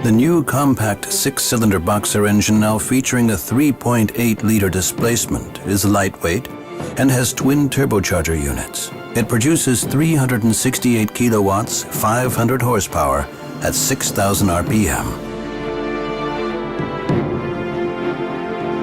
The new compact six-cylinder boxer engine, now featuring a 3.8-liter displacement, is lightweight and has twin turbocharger units. It produces 368 kilowatts, 500 horsepower at 6,000 RPM.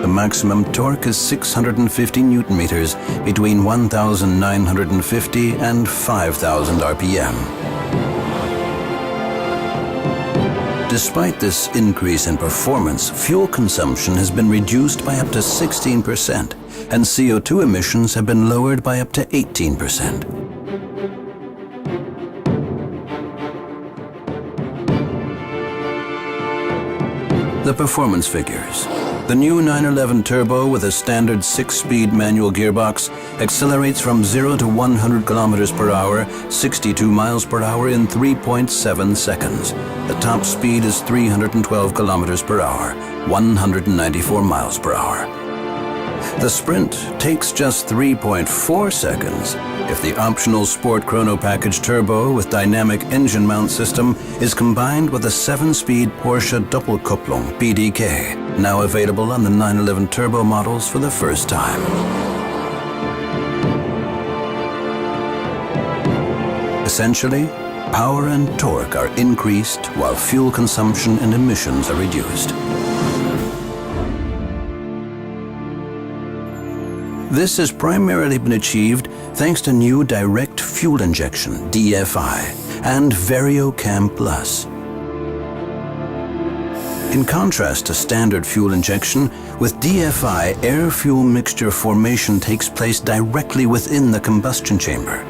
The maximum torque is 650 Newton meters between 1,950 and 5,000 RPM. Despite this increase in performance, fuel consumption has been reduced by up to 16%, and CO2 emissions have been lowered by up to 18%. The performance figures. The new 911 Turbo with a standard 6-speed manual gearbox accelerates from 0 to 100 kilometers per hour, 62 miles per hour in 3.7 seconds. The top speed is 312 kilometers per hour, 194 miles per hour. The Sprint takes just 3.4 seconds if the optional Sport Chrono Package Turbo with dynamic engine mount system is combined with a 7-speed Porsche Doppelkupplung PDK, now available on the 911 Turbo models for the first time. Essentially, power and torque are increased while fuel consumption and emissions are reduced. This has primarily been achieved thanks to new direct fuel injection, DFI, and VarioCam Plus. In contrast to standard fuel injection, with DFI, air-fuel mixture formation takes place directly within the combustion chamber.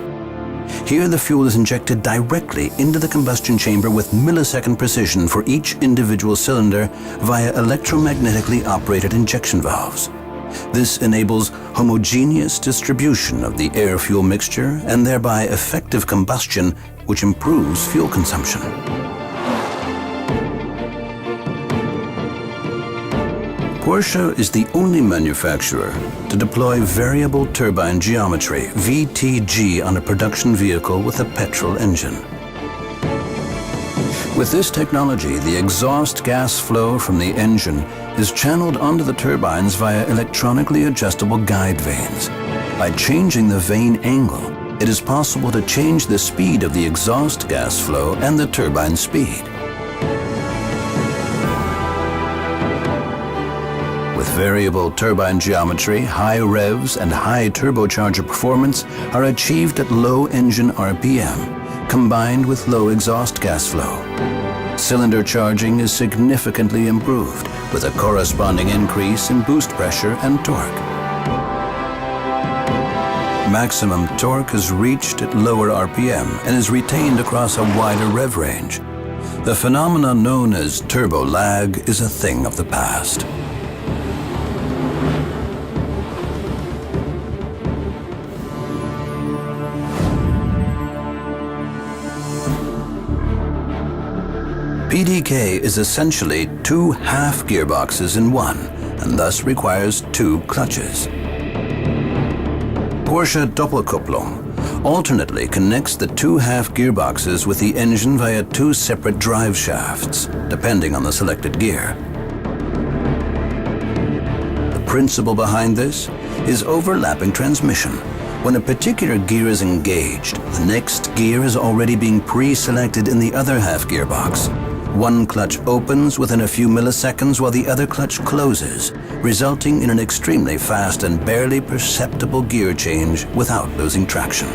Here, the fuel is injected directly into the combustion chamber with millisecond precision for each individual cylinder via electromagnetically operated injection valves. This enables homogeneous distribution of the air-fuel mixture and thereby effective combustion, which improves fuel consumption. Porsche is the only manufacturer to deploy variable turbine geometry, VTG, on a production vehicle with a petrol engine. With this technology, the exhaust gas flow from the engine is channeled onto the turbines via electronically adjustable guide vanes. By changing the vane angle, it is possible to change the speed of the exhaust gas flow and the turbine speed. With variable turbine geometry, high revs and high turbocharger performance are achieved at low engine RPM, combined with low exhaust gas flow. Cylinder charging is significantly improved, with a corresponding increase in boost pressure and torque. Maximum torque is reached at lower RPM and is retained across a wider rev range. The phenomenon known as turbo lag is a thing of the past. PDK is essentially two half gearboxes in one, and thus requires two clutches. Porsche Doppelkupplung alternately connects the two half gearboxes with the engine via two separate drive shafts, depending on the selected gear. The principle behind this is overlapping transmission. When a particular gear is engaged, the next gear is already being pre-selected in the other half gearbox. One clutch opens within a few milliseconds while the other clutch closes, resulting in an extremely fast and barely perceptible gear change without losing traction.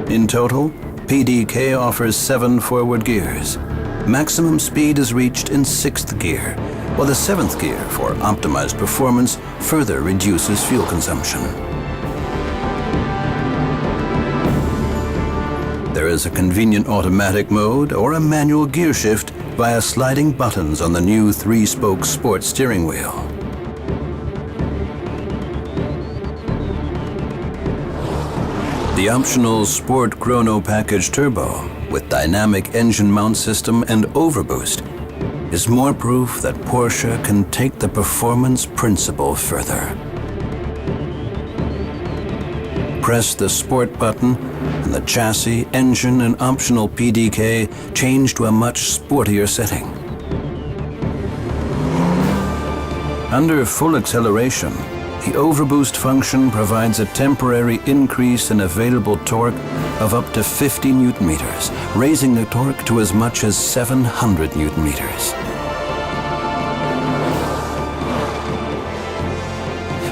In total, PDK offers 7 forward gears. Maximum speed is reached in 6th gear, while the 7th gear, for optimized performance, further reduces fuel consumption. There is a convenient automatic mode or a manual gear shift via sliding buttons on the new 3-spoke sport steering wheel. The optional Sport Chrono Package Turbo with dynamic engine mount system and overboost is more proof that Porsche can take the performance principle further. Press the Sport button, and the chassis, engine, and optional PDK change to a much sportier setting. Under full acceleration, the overboost function provides a temporary increase in available torque of up to 50 Newton meters, raising the torque to as much as 700 Newton meters.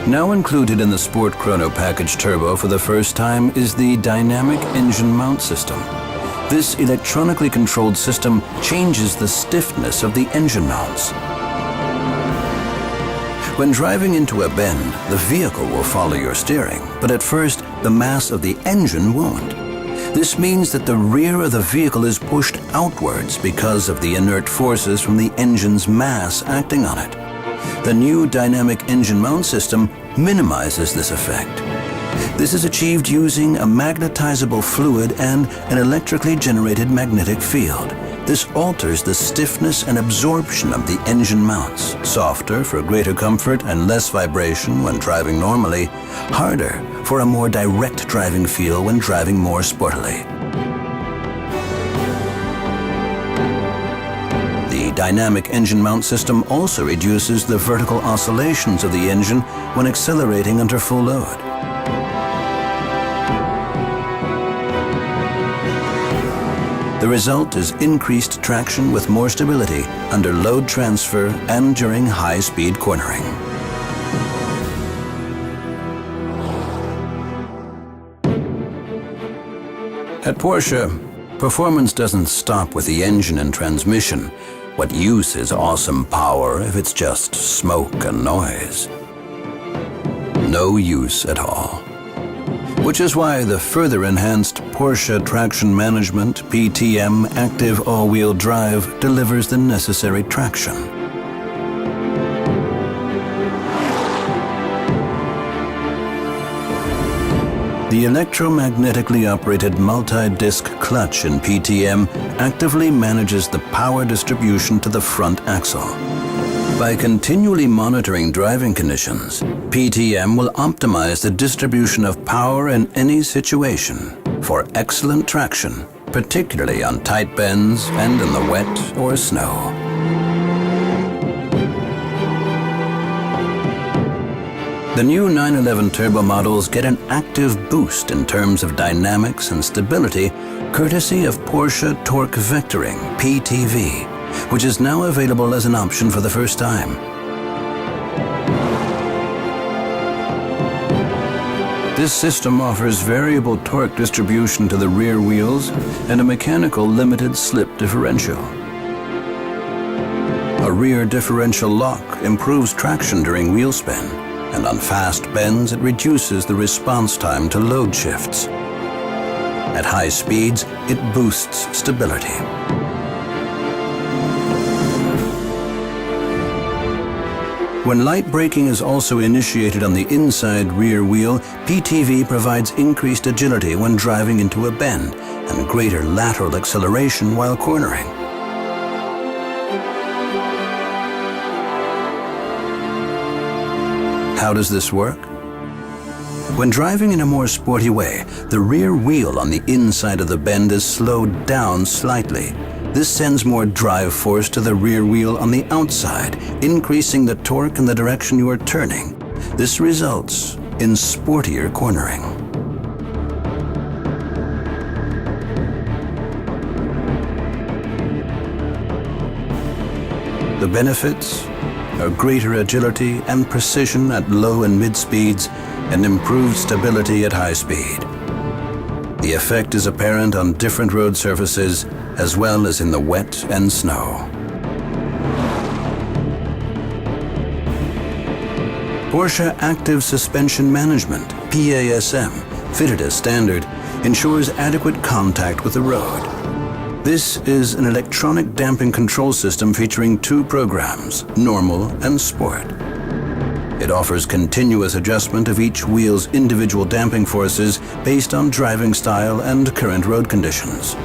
Now included in the Sport Chrono Package Turbo for the first time is the Dynamic Engine Mount System. This electronically controlled system changes the stiffness of the engine mounts. When driving into a bend, the vehicle will follow your steering, but at first, the mass of the engine won't. This means that the rear of the vehicle is pushed outwards because of the inert forces from the engine's mass acting on it. The new Dynamic Engine Mount System minimizes this effect. This is achieved using a magnetizable fluid and an electrically generated magnetic field. This alters the stiffness and absorption of the engine mounts, softer for greater comfort and less vibration when driving normally, harder for a more direct driving feel when driving more sportily. The Dynamic Engine Mount System also reduces the vertical oscillations of the engine when accelerating under full load. The result is increased traction with more stability under load transfer and during high-speed cornering. At Porsche, performance doesn't stop with the engine and transmission. What use is awesome power if it's just smoke and noise? No use at all. Which is why the further enhanced Porsche Traction Management PTM Active All-Wheel Drive delivers the necessary traction. The electromagnetically operated multi-disc clutch in PTM actively manages the power distribution to the front axle. By continually monitoring driving conditions, PTM will optimize the distribution of power in any situation for excellent traction, particularly on tight bends and in the wet or snow. The new 911 Turbo models get an active boost in terms of dynamics and stability courtesy of Porsche Torque Vectoring, PTV, which is now available as an option for the first time. This system offers variable torque distribution to the rear wheels and a mechanical limited slip differential. A rear differential lock improves traction during wheel spin, and on fast bends it reduces the response time to load shifts. At high speeds, it boosts stability. When light braking is also initiated on the inside rear wheel, PTV provides increased agility when driving into a bend and greater lateral acceleration while cornering. How does this work? When driving in a more sporty way, the rear wheel on the inside of the bend is slowed down slightly. This sends more drive force to the rear wheel on the outside, increasing the torque in the direction you are turning. This results in sportier cornering. The benefits are greater agility and precision at low and mid speeds and improved stability at high speed. The effect is apparent on different road surfaces as well as in the wet and snow. Porsche Active Suspension Management, PASM, fitted as standard, ensures adequate contact with the road. This is an electronic damping control system featuring 2 programs, Normal and Sport. It offers continuous adjustment of each wheel's individual damping forces based on driving style and current road conditions.